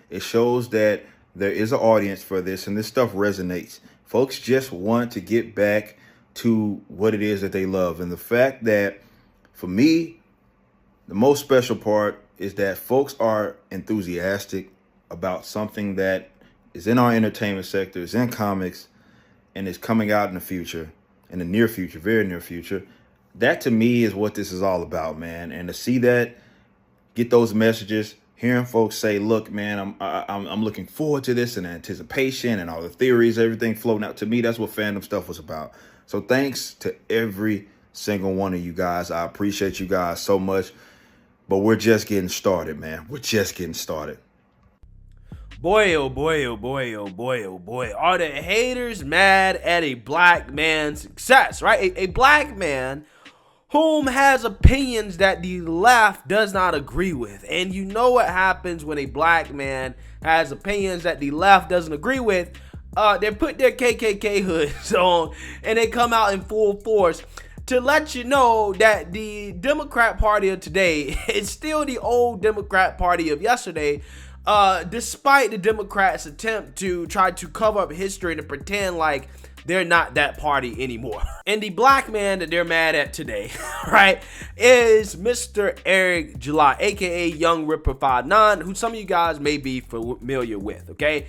It shows that there is an audience for this, and this stuff resonates. Folks just want to get back to what it is that they love. And the fact that, for me, the most special part is that folks are enthusiastic about something that is in our entertainment sector, is in comics, and is coming out in the future, in the near future, very near future. That to me is what this is all about, man. And to see that, get those messages, hearing folks say, look, man, I'm looking forward to this, and anticipation and all the theories, everything floating out. To me, that's what fandom stuff was about. So thanks to every single one of you guys. I appreciate you guys so much. But we're just getting started, man. We're just getting started. Boy, oh boy, oh boy, oh boy, oh boy. Are the haters mad at a black man's success, right? A black man whom has opinions that the left does not agree with. And you know what happens when a black man has opinions that the left doesn't agree with? They put their KKK hoods on and they come out in full force to let you know that the Democrat Party of today is still the old Democrat Party of yesterday, despite the Democrats' attempt to try to cover up history and to pretend like they're not that party anymore. And the black man that they're mad at today, right, is Mr. Eric July, aka Young Ripper 59, who some of you guys may be familiar with, okay?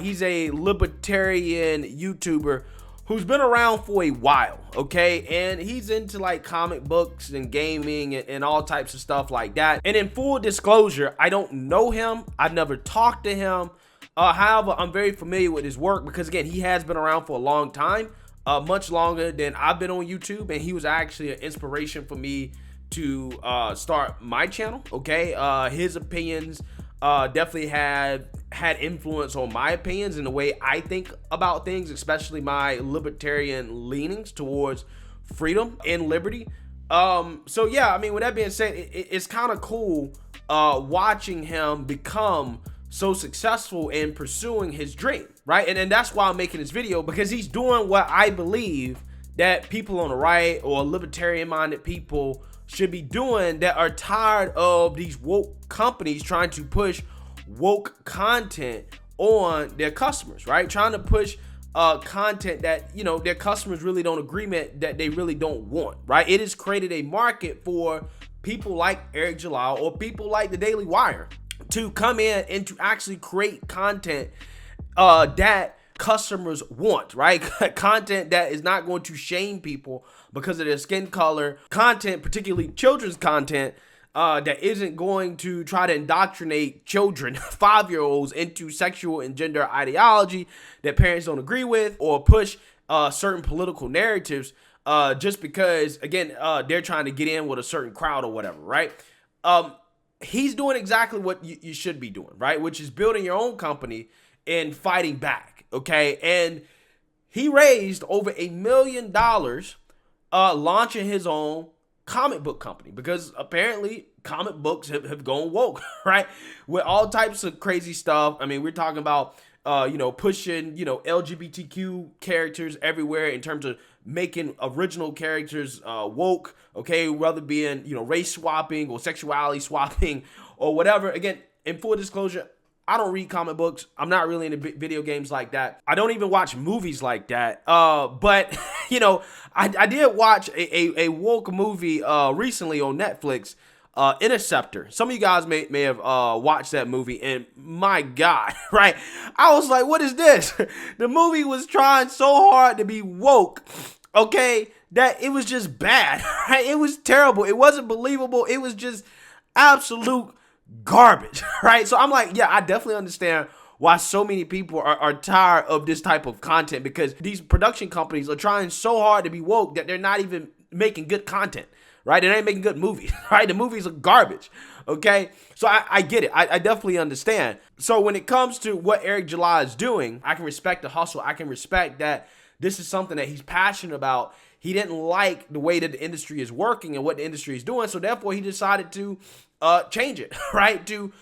He's a libertarian YouTuber who's been around for a while, okay? And he's into like comic books and gaming and all types of stuff like that. And in full disclosure, I don't know him. I've never talked to him. However, I'm very familiar with his work because, again, he has been around for a long time, much longer than I've been on YouTube. And he was actually an inspiration for me to start my channel, okay? His opinions definitely had influence on my opinions and the way I think about things, especially my libertarian leanings towards freedom and liberty. So yeah, I mean, with that being said, it's kind of cool watching him become so successful in pursuing his dream, right? And that's why I'm making this video, because he's doing what I believe that people on the right or libertarian minded people should be doing, that are tired of these woke companies trying to push woke content on their customers, right? Trying to push content that, you know, their customers really don't agree with, that they really don't want, right? It has created a market for people like Eric Jalal or people like the Daily Wire to come in and to actually create content that customers want, right? Content that is not going to shame people because of their skin color, content, particularly children's content, that isn't going to try to indoctrinate children, 5-year-olds, into sexual and gender ideology that parents don't agree with, or push certain political narratives just because, again, they're trying to get in with a certain crowd or whatever, right? He's doing exactly what you should be doing, right? Which is building your own company and fighting back, okay? And he raised over $1 million launching his own comic book company, because apparently comic books have gone woke, right? With all types of crazy stuff. I mean, we're talking about, pushing, LGBTQ characters everywhere in terms of making original characters woke, okay? Whether being, race swapping or sexuality swapping or whatever. Again, in full disclosure, I don't read comic books. I'm not really into video games like that. I don't even watch movies like that. But, I did watch a woke movie recently on Netflix, Interceptor. Some of you guys may have watched that movie, and my God, right? I was like, what is this? The movie was trying so hard to be woke, okay, that it was just bad, right? It was terrible. It wasn't believable. It was just absolute garbage, right? So I'm like, yeah, I definitely understand why so many people are tired of this type of content, because these production companies are trying so hard to be woke that they're not even making good content, right? They ain't making good movies, right? The movies are garbage, okay? So I get it. I definitely understand. So when it comes to what Eric July is doing, I can respect the hustle. I can respect that this is something that he's passionate about. He didn't like the way that the industry is working and what the industry is doing, so therefore he decided to change it, right? To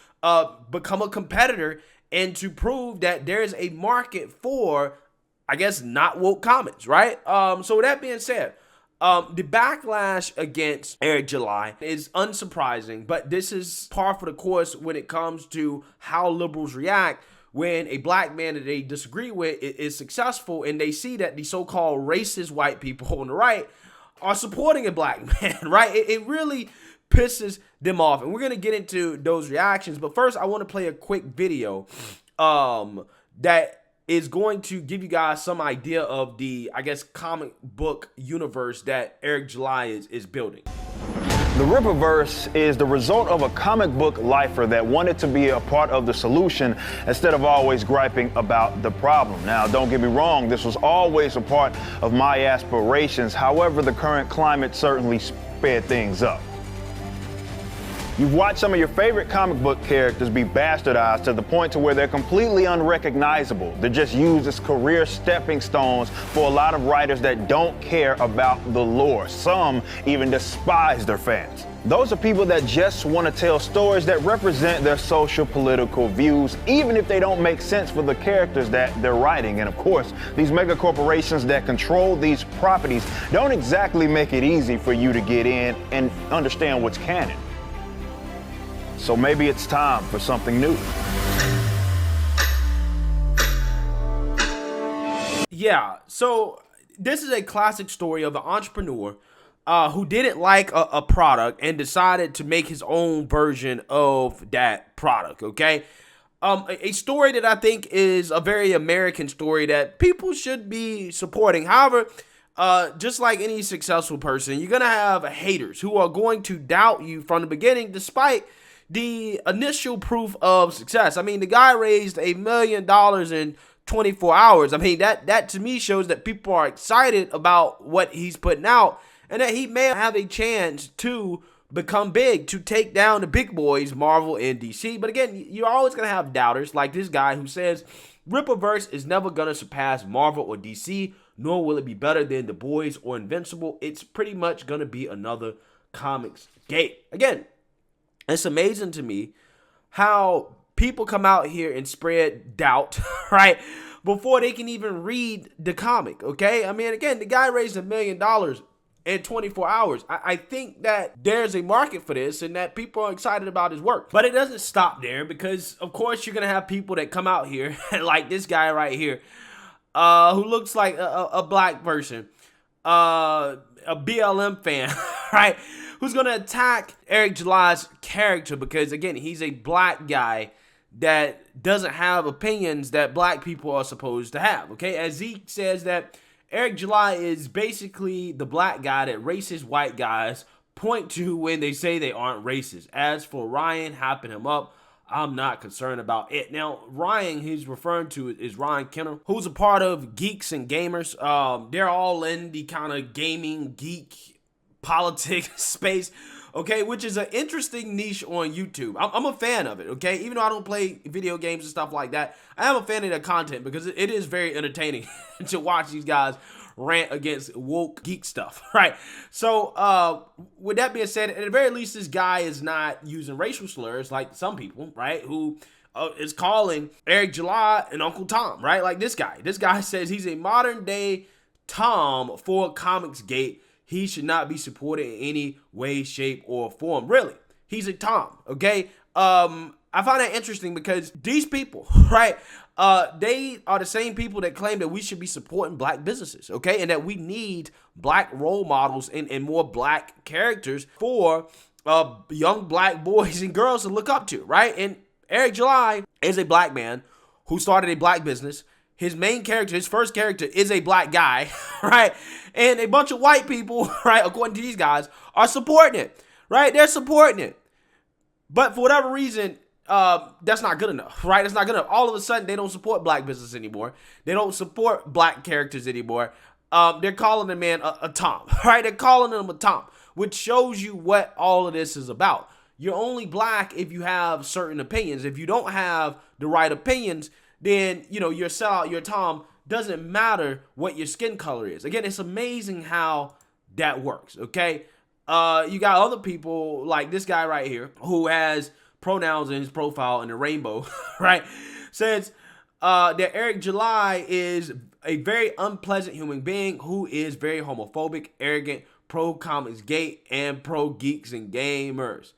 become a competitor and to prove that there is a market for, I guess, not woke comics, right? So with that being said, The backlash against Eric July is unsurprising, but this is par for the course when it comes to how liberals react when a black man that they disagree with is successful, and they see that the so-called racist white people on the right are supporting a black man, right? It really pisses them off, and we're going to get into those reactions. But first, I want to play a quick video that is going to give you guys some idea of the, I guess, comic book universe that Eric July is building. The Rippaverse is the result of a comic book lifer that wanted to be a part of the solution instead of always griping about the problem. Now, don't get me wrong, this was always a part of my aspirations. However, the current climate certainly sped things up. You've watched some of your favorite comic book characters be bastardized to the point to where they're completely unrecognizable. They're just used as career stepping stones for a lot of writers that don't care about the lore. Some even despise their fans. Those are people that just want to tell stories that represent their social political views, even if they don't make sense for the characters that they're writing. And of course, these mega corporations that control these properties don't exactly make it easy for you to get in and understand what's canon. So maybe it's time for something new. Yeah, so this is a classic story of an entrepreneur who didn't like a product and decided to make his own version of that product, okay? A story that I think is a very American story that people should be supporting. However, just like any successful person, you're going to have haters who are going to doubt you from the beginning despite the initial proof of success. I mean, the guy raised $1 million in 24 hours. I mean, that to me shows that people are excited about what he's putting out and that he may have a chance to become big, to take down the big boys, Marvel and DC. But again, you're always going to have doubters like this guy who says Rippaverse is never going to surpass Marvel or DC, nor will it be better than The Boys or Invincible. It's pretty much going to be another comics gate. Again, it's amazing to me how people come out here and spread doubt, right, before they can even read the comic, okay? I mean, again, the guy raised $1 million in 24 hours. I think that there's a market for this and that people are excited about his work. But it doesn't stop there because, of course, you're going to have people that come out here, like this guy right here, who looks like a black person, a BLM fan, right, who's going to attack Eric July's character because, again, he's a black guy that doesn't have opinions that black people are supposed to have, okay? As Zeke says that Eric July is basically the black guy that racist white guys point to when they say they aren't racist. As for Ryan hyping him up, I'm not concerned about it. Now, Ryan he's referring to is Ryan Kenner, who's a part of Geeks and Gamers. They're all in the kind of gaming, geek, politics space, okay, which is an interesting niche on YouTube. I'm a fan of it, okay? Even though I don't play video games and stuff like that, I am a fan of their content because it is very entertaining to watch these guys rant against woke geek stuff, right? So, with that being said, at the very least, this guy is not using racial slurs like some people, right, who is calling Eric July an Uncle Tom, right? Like this guy. This guy says he's a modern-day Tom for Comicsgate. He should not be supported in any way, shape, or form. Really, he's a Tom, okay? I find that interesting because these people, right, they are the same people that claim that we should be supporting black businesses, okay? And that we need black role models and more black characters for young black boys and girls to look up to, right? And Eric July is a black man who started a black business. His main character, his first character, is a black guy, right? And a bunch of white people, right, according to these guys, are supporting it, right? They're supporting it. But for whatever reason, that's not good enough, right? It's not good enough. All of a sudden, they don't support black business anymore. They don't support black characters anymore. They're calling the man a Tom, right? They're calling him a Tom, which shows you what all of this is about. You're only black if you have certain opinions. If you don't have the right opinions, then, you know, your sellout, your Tom, doesn't matter what your skin color is. Again, it's amazing how that works, okay? You got other people like this guy right here who has pronouns in his profile in the rainbow, right? Says that Eric July is a very unpleasant human being who is very homophobic, arrogant, pro Comics Gate and pro Geeks and Gamers.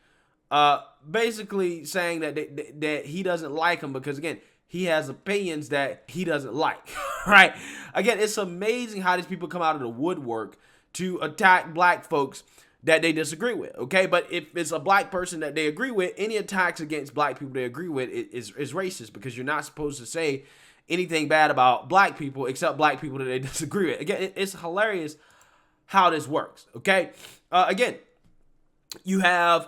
Basically saying that he doesn't like him because, again, he has opinions that he doesn't like, right? Again, it's amazing how these people come out of the woodwork to attack black folks that they disagree with, okay? But if it's a black person that they agree with, any attacks against black people they agree with is racist, because you're not supposed to say anything bad about black people except black people that they disagree with. Again, it's hilarious how this works, okay? Again, you have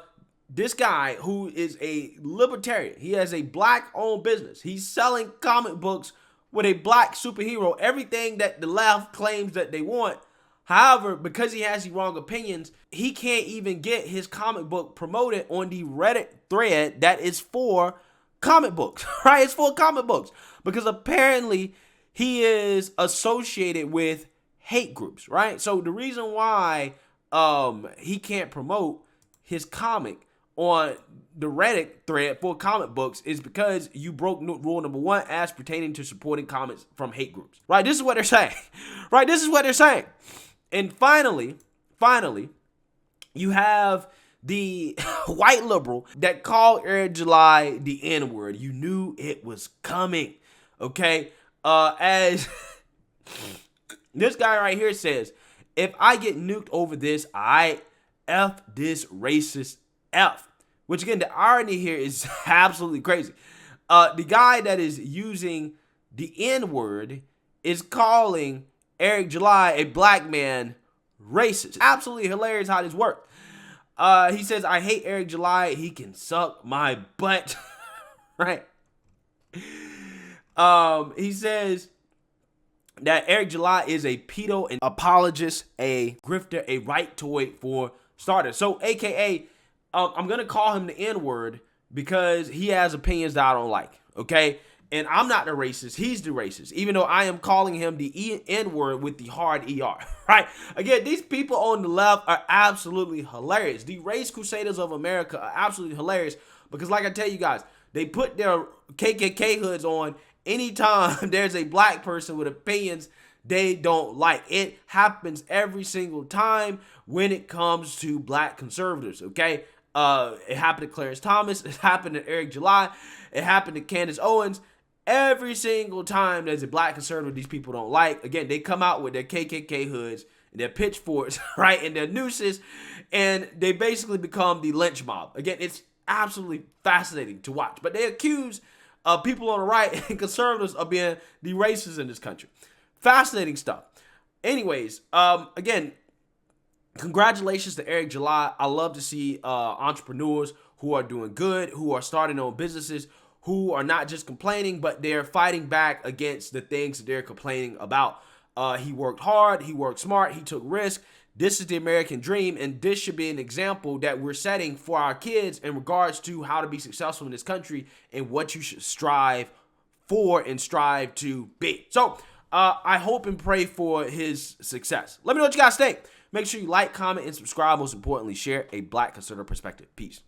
this guy who is a libertarian. He has a black-owned business. He's selling comic books with a black superhero, everything that the left claims that they want. However, because he has the wrong opinions, he can't even get his comic book promoted on the Reddit thread that is for comic books, right? It's for comic books because apparently he is associated with hate groups, right? So the reason why he can't promote his comic on the Reddit thread for comic books is because you broke rule number 1 as pertaining to supporting comments from hate groups, right? This is what they're saying, right? This is what they're saying. And finally, you have the white liberal that called Eric July the N-word. You knew it was coming, okay? As this guy right here says, if I get nuked over this, I F this racist F. Which, again, the irony here is absolutely crazy. The guy that is using the N-word is calling Eric July, a black man, racist. Absolutely hilarious how this worked. He says, I hate Eric July. He can suck my butt. Right? He says that Eric July is a pedo, an apologist, a grifter, a right-toid for starters. So, AKA, I'm going to call him the N-word because he has opinions that I don't like, okay? And I'm not the racist. He's the racist, even though I am calling him the N-word with the hard ER, right? Again, these people on the left are absolutely hilarious. The race crusaders of America are absolutely hilarious because, like I tell you guys, they put their KKK hoods on anytime there's a black person with opinions they don't like. It happens every single time when it comes to black conservatives, okay? It happened to Clarence Thomas. It happened to Eric July. It happened to Candace Owens. Every single time there's a black conservative these people don't like, again, they come out with their KKK hoods and their pitchforks, right, and their nooses, and they basically become the lynch mob. Again, it's absolutely fascinating to watch. But they accuse people on the right and conservatives of being the racists in this country. Fascinating stuff. Anyways, again, congratulations to Eric July. I love to see entrepreneurs who are doing good, who are starting their own businesses, who are not just complaining, but they're fighting back against the things that they're complaining about. He worked hard, he worked smart, he took risks. This is the American dream, and this should be an example that we're setting for our kids in regards to how to be successful in this country and what you should strive for and strive to be. So, I hope and pray for his success. Let me know what you guys think. Make sure you like, comment, and subscribe. Most importantly, share a black conservative perspective. Peace.